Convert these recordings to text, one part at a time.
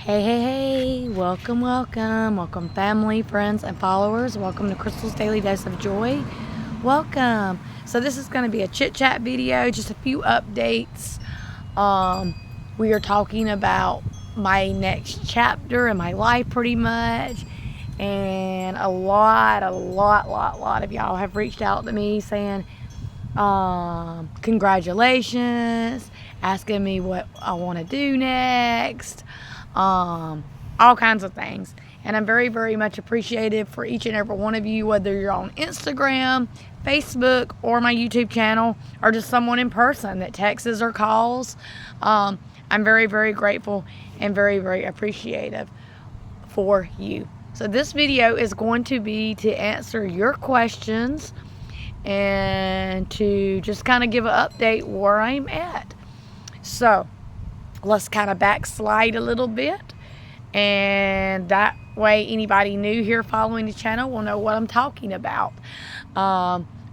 Hey, welcome family, friends, and followers. Welcome to Crystal's Daily Dose of Joy. Welcome. So this is going to be a chit-chat video, just a few updates. We are talking about my next chapter in my life pretty much. And a lot of y'all have reached out to me saying, congratulations, asking me what I want to do next, all kinds of things. And I'm very much appreciative for each and every one of you, whether you're on Instagram, Facebook, or my YouTube channel, or just someone in person that texts or calls. I'm very grateful and very appreciative for you. So this video is going to be to answer your questions and to just kind of give an update where I'm at. So let's kind of backslide a little bit, and that way anybody new here following the channel will know what I'm talking about.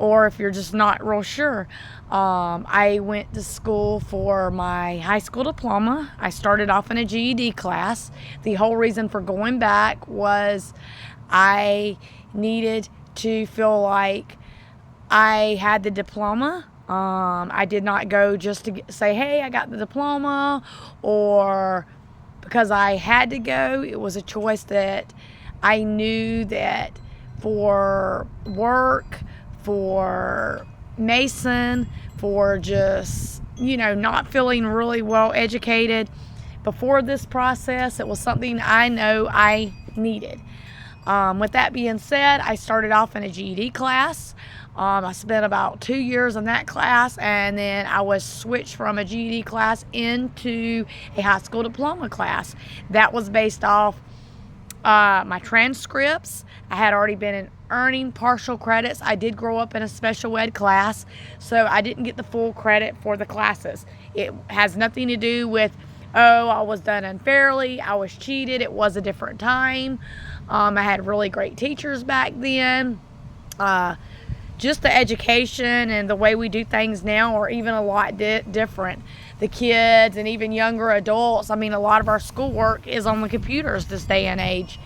Or if you're just not real sure, I went to school for my high school diploma. I started off in a GED class. The whole reason for going back was I needed to feel like I had the diploma. I did not go just to say, hey, I got the diploma, or because I had to go. It was a choice that I knew that for work, for Mason, for just, not feeling really well educated before this process, it was something I know I needed. With that being said, I started off in a GED class. I spent about 2 years in that class, and then I was switched from a GED class into a high school diploma class. That was based off my transcripts. I had already been earning partial credits. I did grow up in a special ed class, so I didn't get the full credit for the classes. It has nothing to do with, I was done unfairly, I was cheated. It was a different time. I had really great teachers back then. Just the education and the way we do things now are even a lot different. The kids and even younger adults, a lot of our schoolwork is on the computers this day and age.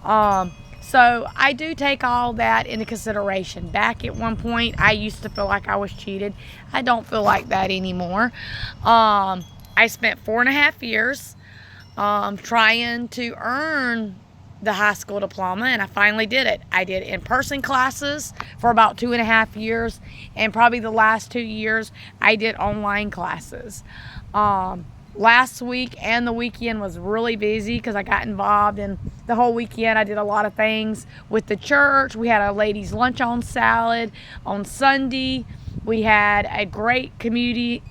So I do take all that into consideration. Back at one point, I used to feel like I was cheated. I don't feel like that anymore. I spent 4.5 years trying to earn the high school diploma, and I finally did it. I did in-person classes for about 2.5 years, and probably the last 2 years I did online classes. Last week and the weekend was really busy because I got involved in the whole weekend. I did a lot of things with the church. We had a ladies' lunch on salad on Sunday. We had a great comedian,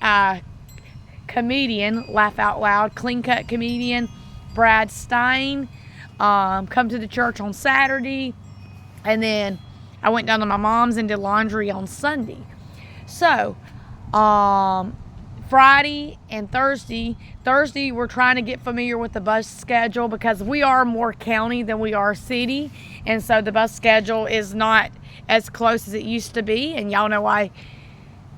laugh out loud, clean cut comedian, Blessd Stine, come to the church on Saturday, and then I went down to my mom's and did laundry on Sunday. So Friday and Thursday we're trying to get familiar with the bus schedule because we are more county than we are city, and so the bus schedule is not as close as it used to be. And y'all know I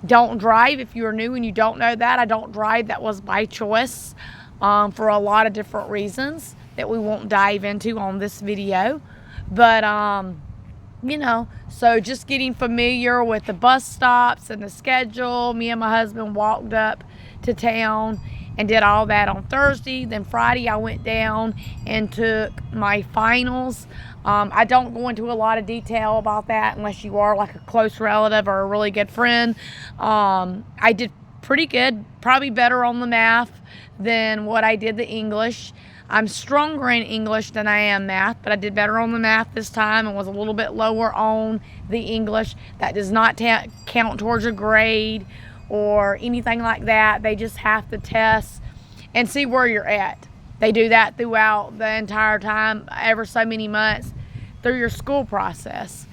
don't drive. If you're new and you don't know that, I don't drive. That was by choice, for a lot of different reasons that we won't dive into on this video. But so just getting familiar with the bus stops and the schedule. Me and my husband walked up to town and did all that on Thursday. Then Friday I went down and took my finals. I don't go into a lot of detail about that unless you are like a close relative or a really good friend. I did pretty good, probably better on the math than what I did the English. I'm stronger in English than I am math, but I did better on the math this time and was a little bit lower on the English. That does not count towards a grade or anything like that. They just have to test and see where you're at. They do that throughout the entire time, ever so many months through your school process.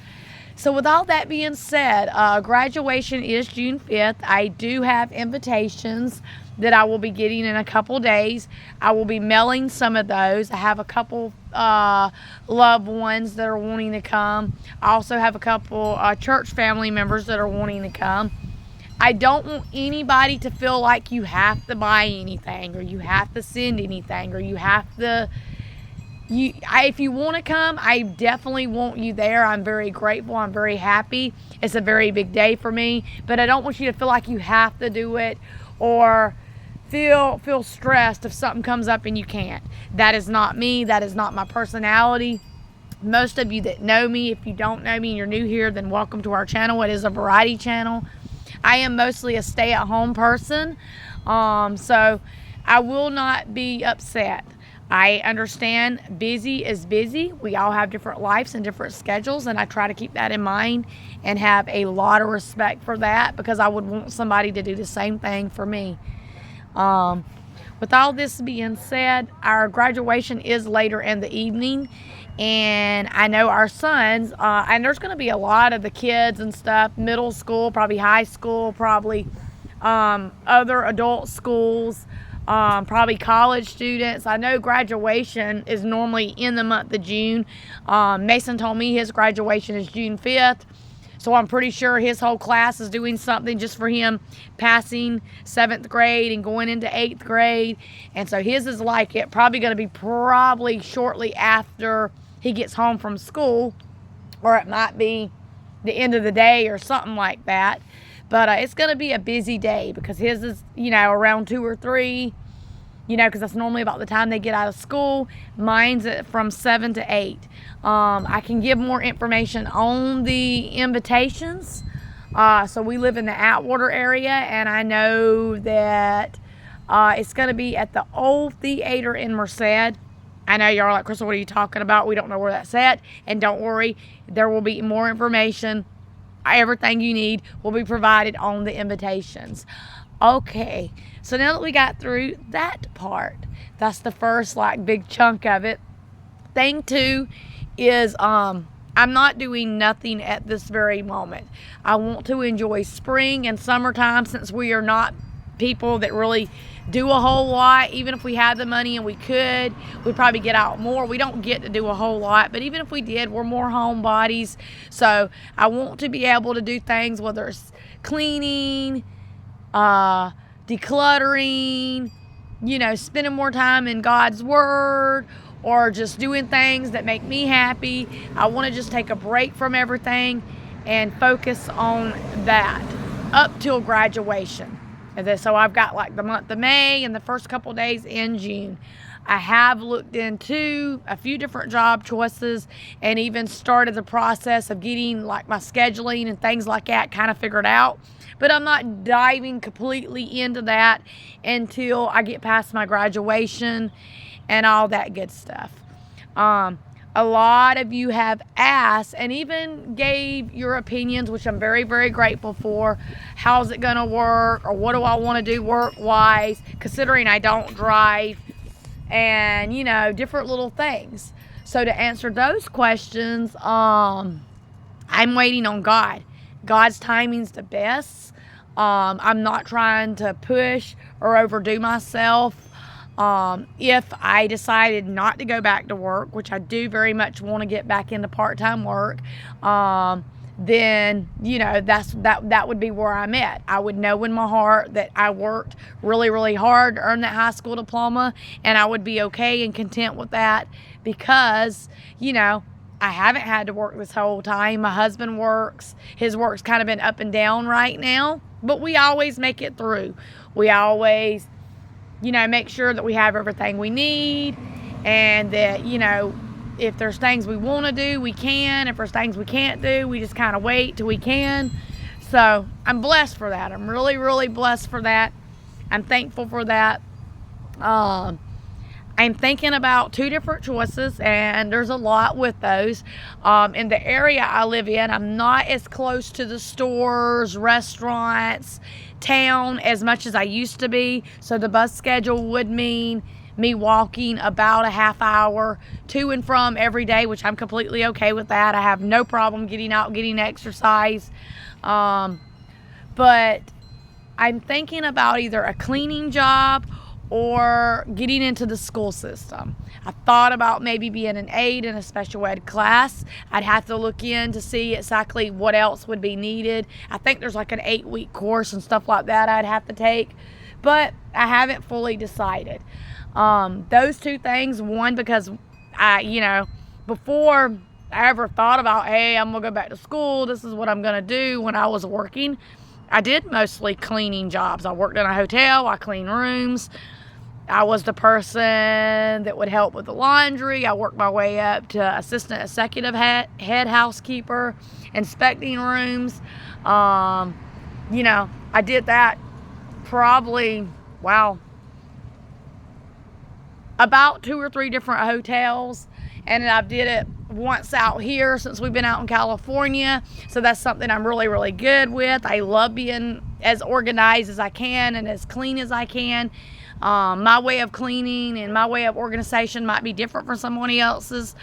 So with all that being said, graduation is June 5th. I do have invitations that I will be getting in a couple days. I will be mailing some of those. I have a couple loved ones that are wanting to come. I also have a couple church family members that are wanting to come. I don't want anybody to feel like you have to buy anything, or you have to send anything, or you have to, if you want to come, I definitely want you there. I'm very grateful. I'm very happy. It's a very big day for me, but I don't want you to feel like you have to do it, or feel stressed if something comes up and you can't. That is not me. That is not my personality. Most of you that know me, if you don't know me and you're new here, then welcome to our channel. It is a variety channel. I am mostly a stay-at-home person, so I will not be upset. I understand busy is busy. We all have different lives and different schedules, and I try to keep that in mind and have a lot of respect for that, because I would want somebody to do the same thing for me. With all this being said, our graduation is later in the evening, and I know our sons, and there's going to be a lot of the kids and stuff, middle school, probably high school, probably other adult schools, probably college students. I know graduation is normally in the month of June. Mason told me his graduation is June 5th. So I'm pretty sure his whole class is doing something just for him passing 7th grade and going into 8th grade. And so his is like it, probably going to be probably shortly after he gets home from school, or it might be the end of the day or something like that. But it's going to be a busy day, because his is, around 2 or 3, because that's normally about the time they get out of school. Mine's from 7 to 8. I can give more information on the invitations. So we live in the Atwater area, and I know that it's going to be at the old theater in Merced. I know y'all are like, Crystal, what are you talking about? We don't know where that's at. And don't worry, there will be more information. Everything you need will be provided on the invitations. Okay, so now that we got through that part, that's the first big chunk of it. Thing 2 is I'm not doing nothing at this very moment. I want to enjoy spring and summertime, since we are not people that really do a whole lot. Even if we had the money and we could, we'd probably get out more. We don't get to do a whole lot, but even if we did, we're more homebodies. So I want to be able to do things, whether it's cleaning, decluttering, spending more time in God's Word, or just doing things that make me happy. I want to just take a break from everything and focus on that up till graduation. And so I've got the month of May and the first couple days in June. I have looked into a few different job choices and even started the process of getting my scheduling and things like that kind of figured out. But I'm not diving completely into that until I get past my graduation and all that good stuff. A lot of you have asked and even gave your opinions, which I'm very, very grateful for. How's it going to work? Or what do I want to do work-wise, considering I don't drive? And, different little things. So to answer those questions, I'm waiting on God. God's timing's the best. I'm not trying to push or overdo myself. If I decided not to go back to work, which I do very much want to get back into part-time work, then, that would be where I'm at. I would know in my heart that I worked really, really hard to earn that high school diploma, and I would be okay and content with that, because, I haven't had to work this whole time. My husband works. His work's kind of been up and down right now, but we always make it through. We always make sure that we have everything we need, and that, if there's things we want to do, we can. If there's things we can't do, we just kind of wait till we can. So I'm blessed for that. I'm really, really blessed for that. I'm thankful for that. I'm thinking about 2 different choices, and there's a lot with those. In the area I live in, I'm not as close to the stores, restaurants, town as much as I used to be. So the bus schedule would mean me walking about a half hour to and from every day, which I'm completely okay with that. I have no problem getting out, getting exercise. But I'm thinking about either a cleaning job or getting into the school system. I thought about maybe being an aide in a special ed class. I'd have to look in to see exactly what else would be needed. I think there's like an 8-week course and stuff like that I'd have to take, but I haven't fully decided. Those two things, one, because before I ever thought about, hey, I'm going to go back to school, this is what I'm going to do, when I was working, I did mostly cleaning jobs. I worked in a hotel, I cleaned rooms. I was the person that would help with the laundry. I worked my way up to assistant executive head housekeeper, inspecting rooms. I did that probably, about 2 or 3 different hotels. And I did it once out here since we've been out in California. So that's something I'm really, really good with. I love being as organized as I can and as clean as I can. My way of cleaning and my way of organization might be different from someone else's,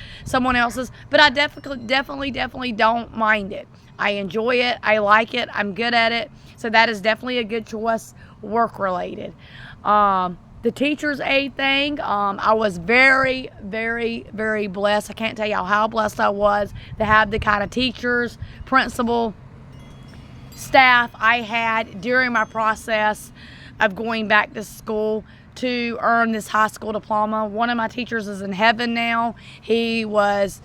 but I definitely don't mind it. I enjoy it. I like it. I'm good at it. So that is definitely a good choice, work related. The teacher's aide thing, I was very, very, very blessed. I can't tell y'all how blessed I was to have the kind of teachers, principal, staff I had during my process of going back to school to earn this high school diploma. One of my teachers is in heaven now. He was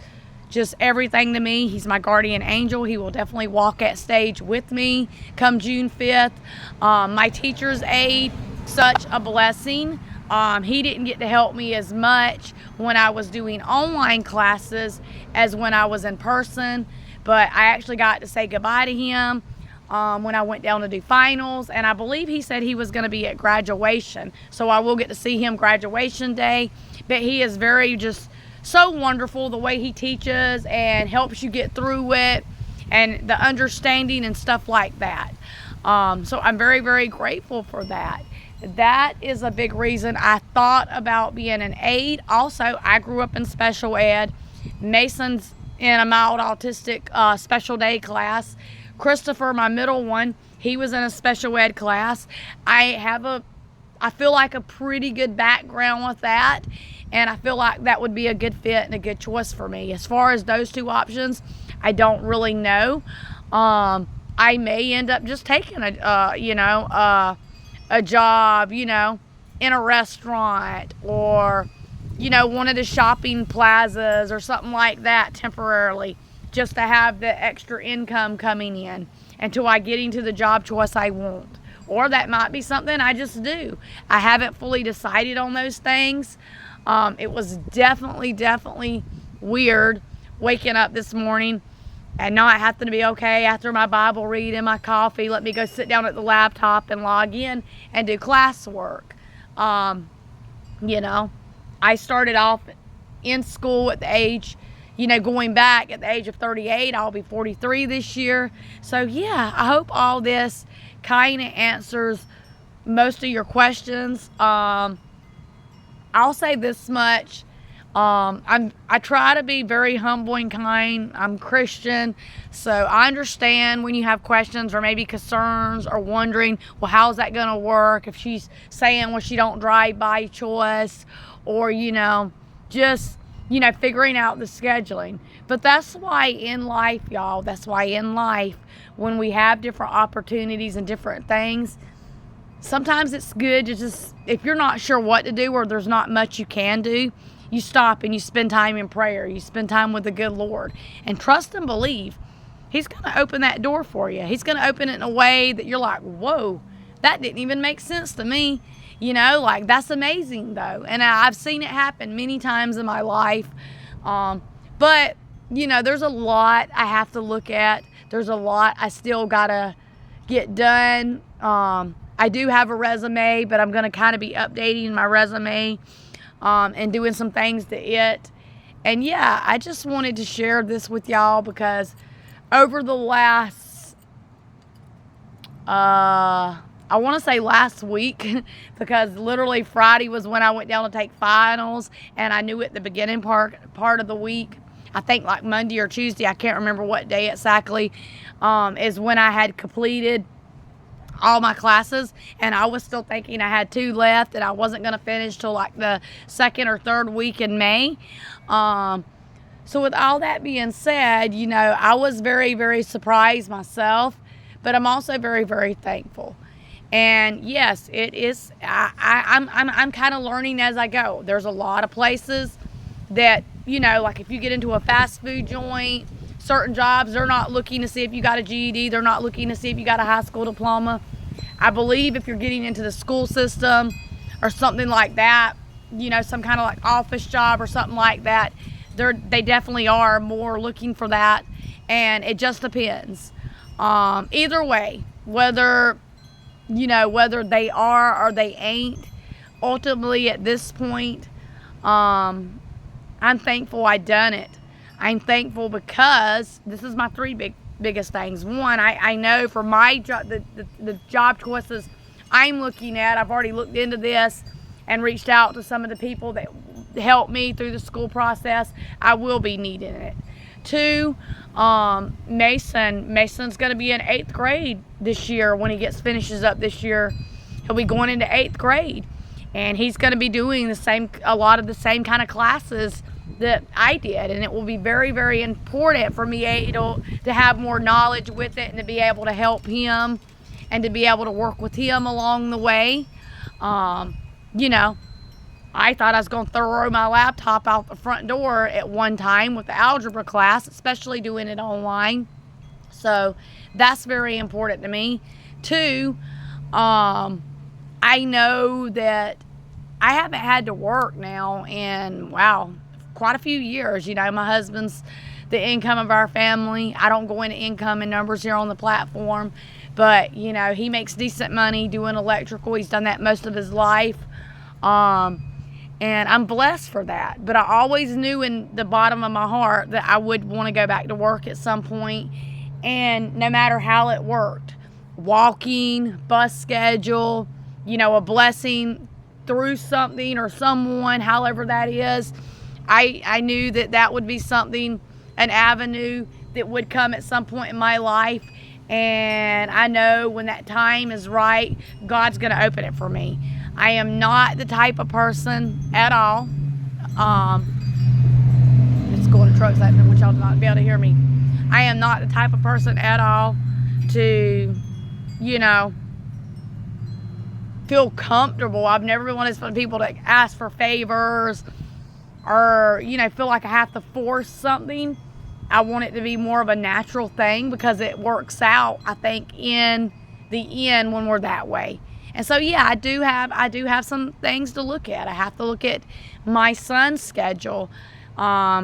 just everything to me. He's my guardian angel. He will definitely walk that stage with me come June 5th. My teacher's aide, such a blessing. He didn't get to help me as much when I was doing online classes as when I was in person, but I actually got to say goodbye to him when I went down to do finals, and I believe he said he was going to be at graduation, so I will get to see him graduation day. But he is very just so wonderful, the way he teaches and helps you get through it and the understanding and stuff like that. So I'm very, very grateful for that. That is a big reason I thought about being an aide. Also, I grew up in special ed. Mason's in a mild autistic special day class. Christopher, my middle one, he was in a special ed class. I feel like a pretty good background with that, and I feel like that would be a good fit and a good choice for me. As far as those two options, I don't really know. I may end up just taking a job, in a restaurant or, one of the shopping plazas or something like that temporarily, just to have the extra income coming in until I get into the job choice I want. Or that might be something I just do. I haven't fully decided on those things. It was definitely weird waking up this morning and not having to be okay after my Bible reading, my coffee, let me go sit down at the laptop and log in and do classwork. I started off in school at the age, going back at the age of 38. I'll be 43 this year. So yeah, I hope all this kind of answers most of your questions. I'll say this much. I try to be very humble and kind. I'm Christian, so I understand when you have questions or maybe concerns or wondering, well, how's that going to work if she's saying, well, she don't drive by choice, or, just, figuring out the scheduling. But that's why in life, y'all, when we have different opportunities and different things, sometimes it's good to just, if you're not sure what to do or there's not much you can do, you stop and you spend time in prayer. You spend time with the good Lord and trust and believe He's going to open that door for you. He's going to open it in a way that you're like, whoa, that didn't even make sense to me. That's amazing though. And I've seen it happen many times in my life. But there's a lot I have to look at. There's a lot I still got to get done. I do have a resume, but I'm going to kind of be updating my resume and doing some things to it. And yeah, I just wanted to share this with y'all because over the last, I want to say last week, because literally Friday was when I went down to take finals, and I knew at the beginning part of the week, I think like Monday or Tuesday, I can't remember what day exactly, is when I had completed all my classes, and I was still thinking I had 2 left and I wasn't going to finish till like the 2nd or 3rd week in May. So with all that being said, you know, I was very, very surprised myself, but I'm also very, very thankful. And yes, it is. I'm kind of learning as I go. There's a lot of places that, you know, like if you get into a fast food joint, certain jobs, they're not looking to see if you got a GED. They're not looking to see if you got a high school diploma. I believe if you're getting into the school system or something like that, you know, some kind of like office job or something like that, they definitely are more looking for that. And it just depends. Either way, whether they are or they ain't, ultimately at this point, I'm thankful I done it. I'm thankful because this is my 3 biggest things. One, I know for my job, the job choices I'm looking at, I've already looked into this and reached out to some of the people that helped me through the school process. I will be needing it. 2, Mason's going to be in 8th grade this year. When he finishes up this year, he'll be going into 8th grade, and he's going to be doing a lot of the same kind of classes that I did, and it will be very, very important for me to have more knowledge with it and to be able to help him and to be able to work with him along the way. You know, I thought I was going to throw my laptop out the front door at one time with the algebra class, especially doing it online. So that's very important to me. 2, I know that I haven't had to work now in, quite a few years. You know, my husband's the income of our family. I don't go into income and numbers here on the platform, but, you know, he makes decent money doing electrical. He's done that most of his life. And I'm blessed for that. But I always knew in the bottom of my heart that I would want to go back to work at some point. And no matter how it worked, walking, bus schedule, you know, a blessing through something or someone, however that is, I knew that would be something, an avenue that would come at some point in my life. And I know when that time is right, God's going to open it for me. I am not the type of person at all. It's going to trucks. I don't want y'all to not be able to hear me. I am not the type of person at all to, you know, feel comfortable. I've never been one of those people to ask for favors or, you know, feel like I have to force something. I want it to be more of a natural thing because it works out, I think, in the end when we're that way. And so, yeah, I do have some things to look at. I have to look at my son's schedule,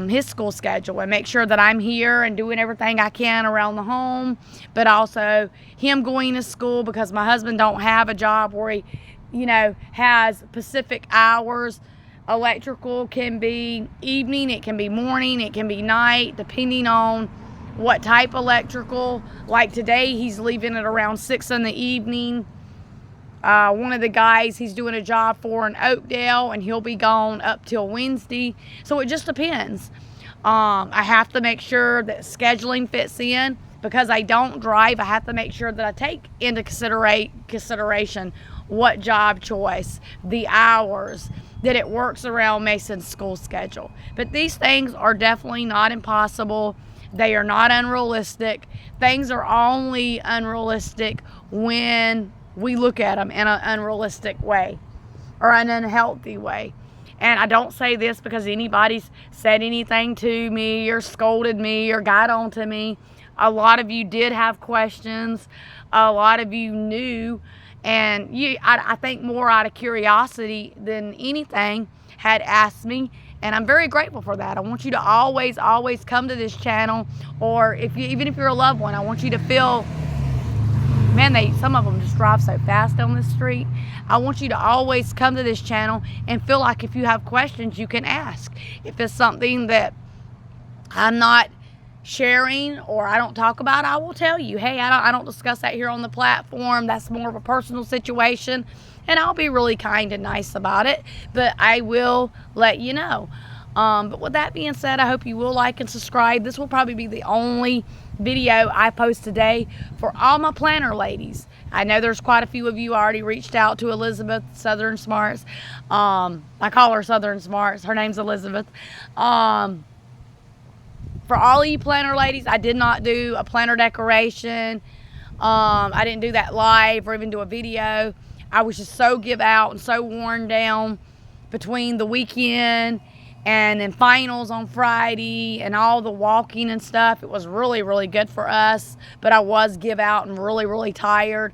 his school schedule, and make sure that I'm here and doing everything I can around the home, but also him going to school because my husband don't have a job where he, you know, has specific hours. Electrical can be evening, it can be morning, it can be night, depending on what type of electrical. Like today, he's leaving at around 6 in the evening. One of the guys he's doing a job for in Oakdale, and he'll be gone up till Wednesday. So it just depends. I have to make sure that scheduling fits in. Because I don't drive, I have to make sure that I take into consideration what job choice, the hours, that it works around Mason's school schedule. But these things are definitely not impossible. They are not unrealistic. Things are only unrealistic when we look at them in an unrealistic way or an unhealthy way. And I don't say this because anybody's said anything to me or scolded me or got on to me. A lot of you did have questions. A lot of you knew. And I think more out of curiosity than anything had asked me. And I'm very grateful for that. I want you to always, always come to this channel. Or even if you're a loved one, I want you to feel, man, some of them just drive so fast on this street. I want you to always come to this channel and feel like if you have questions, you can ask. If it's something that I'm not sharing or I don't talk about, I will tell you, hey, I don't discuss that here on the platform. That's more of a personal situation. And I'll be really kind and nice about it. But I will let you know. But with that being said, I hope you will like and subscribe. This will probably be the only video I post today for all my planner ladies. I know there's quite a few of you already reached out to Elizabeth, Southern Smarts. I call her Southern Smarts. Her name's Elizabeth. For all of you planner ladies, I did not do a planner decoration. I didn't do that live or even do a video. I was just so give out and so worn down between the weekend and then finals on Friday and all the walking and stuff. It was really, really good for us, but I was give out and really, really tired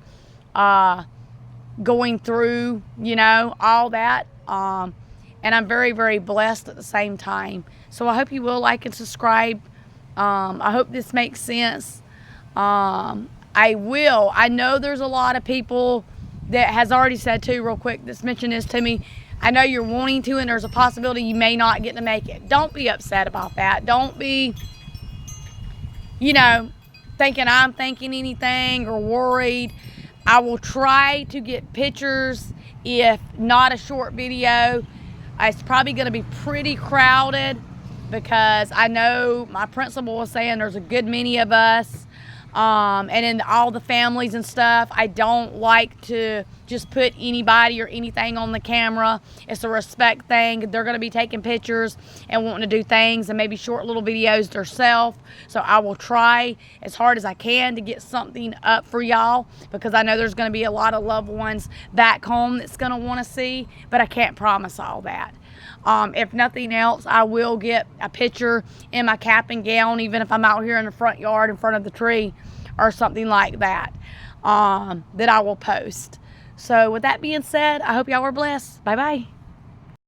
going through, all that. And I'm very, very blessed at the same time. So I hope you will like and subscribe. I hope this makes sense. I know there's a lot of people that has already said too, real quick, that's mentioned this to me. I know you're wanting to, and there's a possibility you may not get to make it. Don't be upset about that. Don't be, thinking I'm thinking anything or worried. I will try to get pictures, if not a short video. It's probably going to be pretty crowded because I know my principal was saying there's a good many of us. And in all the families and stuff, I don't like to just put anybody or anything on the camera. It's a respect thing. They're going to be taking pictures and wanting to do things and maybe short little videos themselves. So I will try as hard as I can to get something up for y'all, because I know there's going to be a lot of loved ones back home that's going to want to see, but I can't promise all that. If nothing else, I will get a picture in my cap and gown, even if I'm out here in the front yard in front of the tree or something like that, that I will post. So with that being said, I hope y'all are blessed. Bye-bye.